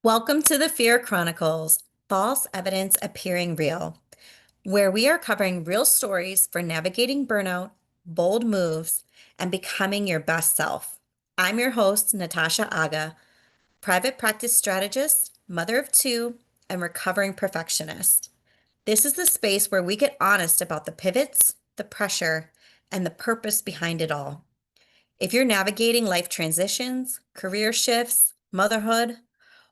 Welcome to the Fear Chronicles, False Evidence Appearing Real, where we are covering real stories for navigating burnout, bold moves, and becoming your best self. I'm your host, Natasha Agha, private practice strategist, mother of two, and recovering perfectionist. This is the space where we get honest about the pivots, the pressure, and the purpose behind it all. If you're navigating life transitions, career shifts, motherhood,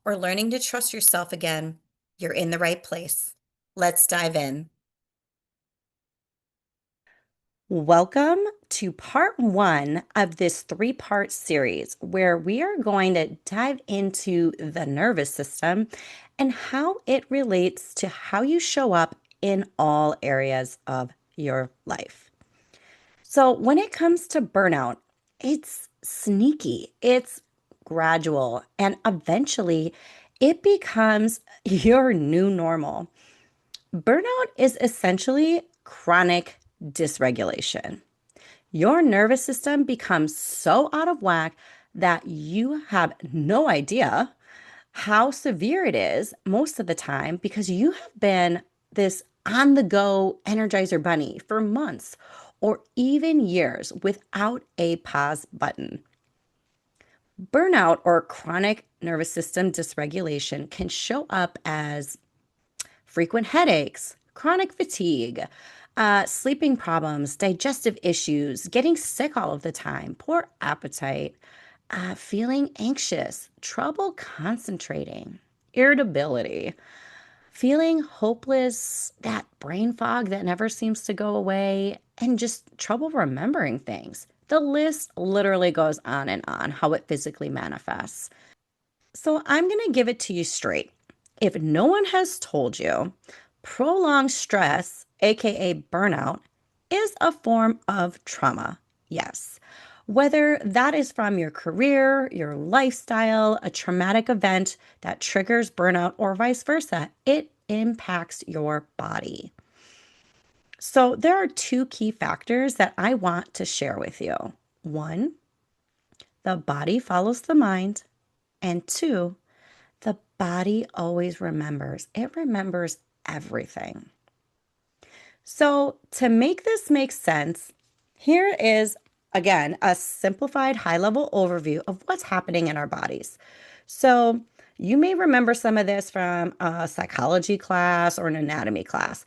or learning to trust yourself again, you're in the right place. Let's dive in. Welcome to part one of this three-part series where we are going to dive into the nervous system and how it relates to how you show up in all areas of your life. So, when it comes to burnout, it's sneaky, it's gradual, and eventually it becomes your new normal. Burnout is essentially chronic dysregulation. Your nervous system becomes so out of whack that you have no idea how severe it is most of the time because you have been this on the go Energizer bunny for months or even years without a pause button. Burnout or chronic nervous system dysregulation can show up as frequent headaches, chronic fatigue, sleeping problems, digestive issues, getting sick all of the time, poor appetite, feeling anxious, trouble concentrating, irritability, feeling hopeless, that brain fog that never seems to go away, and just trouble remembering things. The list literally goes on and on how it physically manifests. So I'm going to give it to you straight. If no one has told you, prolonged stress, aka burnout, is a form of trauma. Yes. Whether that is from your career, your lifestyle, a traumatic event that triggers burnout, or vice versa, it impacts your body. So, there are two key factors that I want to share with you. One, the body follows the mind, and two, the body always remembers. It remembers everything. So, to make this make sense, here is again a simplified high level overview of what's happening in our bodies. So, you may remember some of this from a psychology class or an anatomy class.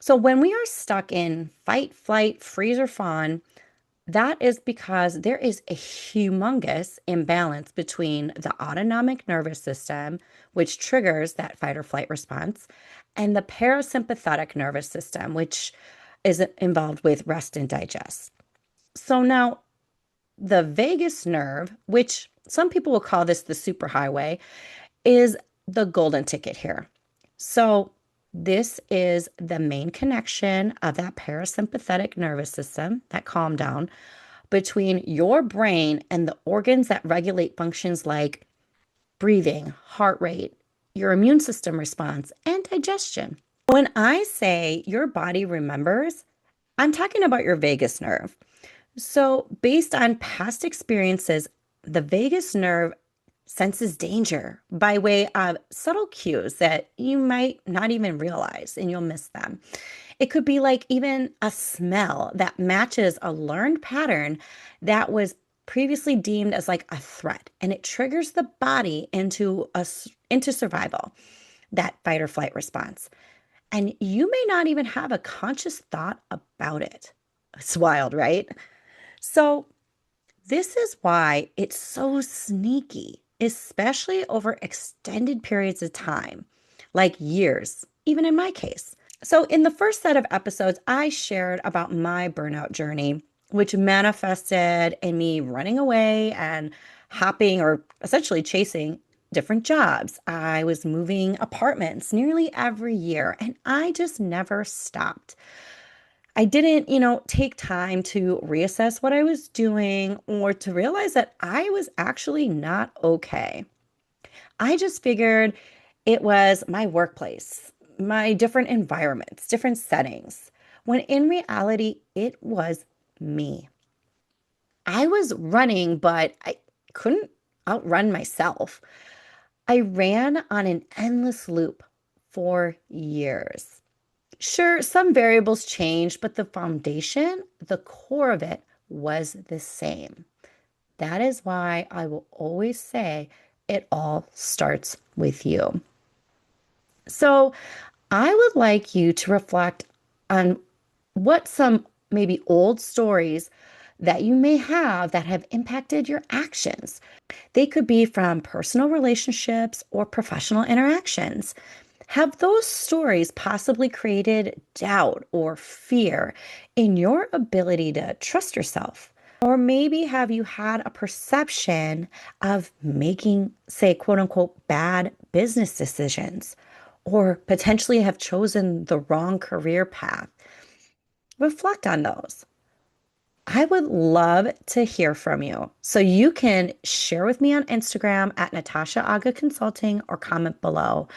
So, when we are stuck in fight, flight, freeze, or fawn, that is because there is a humongous imbalance between the autonomic nervous system, which triggers that fight or flight response, and the parasympathetic nervous system, which is involved with rest and digest. So now the vagus nerve, which some people will call this the superhighway, is the golden ticket here. So this is the main connection of that parasympathetic nervous system, that calm down, between your brain and the organs that regulate functions like breathing, heart rate, your immune system response, and digestion. When I say your body remembers, I'm talking about your vagus nerve. So, based on past experiences, the vagus nerve senses danger by way of subtle cues that you might not even realize and you'll miss them. It could be like even a smell that matches a learned pattern that was previously deemed as like a threat, and it triggers the body into survival, that fight or flight response. And you may not even have a conscious thought about it. It's wild, right? So, this is why it's so sneaky, especially over extended periods of time, like years, even in my case. So, in the first set of episodes, I shared about my burnout journey, which manifested in me running away and hopping or essentially chasing different jobs. I was moving apartments nearly every year, and I just never stopped. I didn't, take time to reassess what I was doing or to realize that I was actually not okay. I just figured it was my workplace, my different environments, different settings, when in reality, it was me. I was running, but I couldn't outrun myself. I ran on an endless loop for years. Sure, some variables changed, but the foundation, the core of it, was the same. That is why I will always say it all starts with you. So, I would like you to reflect on what some maybe old stories that you may have that have impacted your actions. They could be from personal relationships or professional interactions. Have those stories possibly created doubt or fear in your ability to trust yourself? Or maybe have you had a perception of making, say, quote unquote, bad business decisions, or potentially have chosen the wrong career path? Reflect on those. I would love to hear from you. So you can share with me on Instagram at Natasha Agha Consulting or comment below.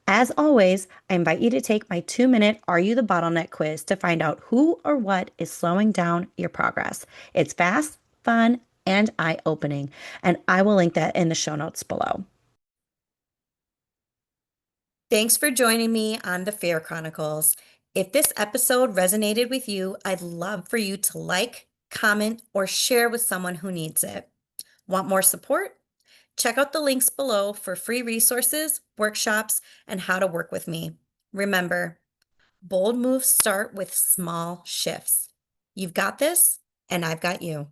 As always, I invite you to take my 2-minute Are You the Bottleneck quiz to find out who or what is slowing down your progress. It's fast, fun, and eye-opening, and I will link that in the show notes below. Thanks for joining me on the Fear Chronicles. If this episode resonated with you, I'd love for you to like, comment, or share with someone who needs it. Want more support? Check out the links below for free resources, workshops, and how to work with me. Remember, bold moves start with small shifts. You've got this, and I've got you.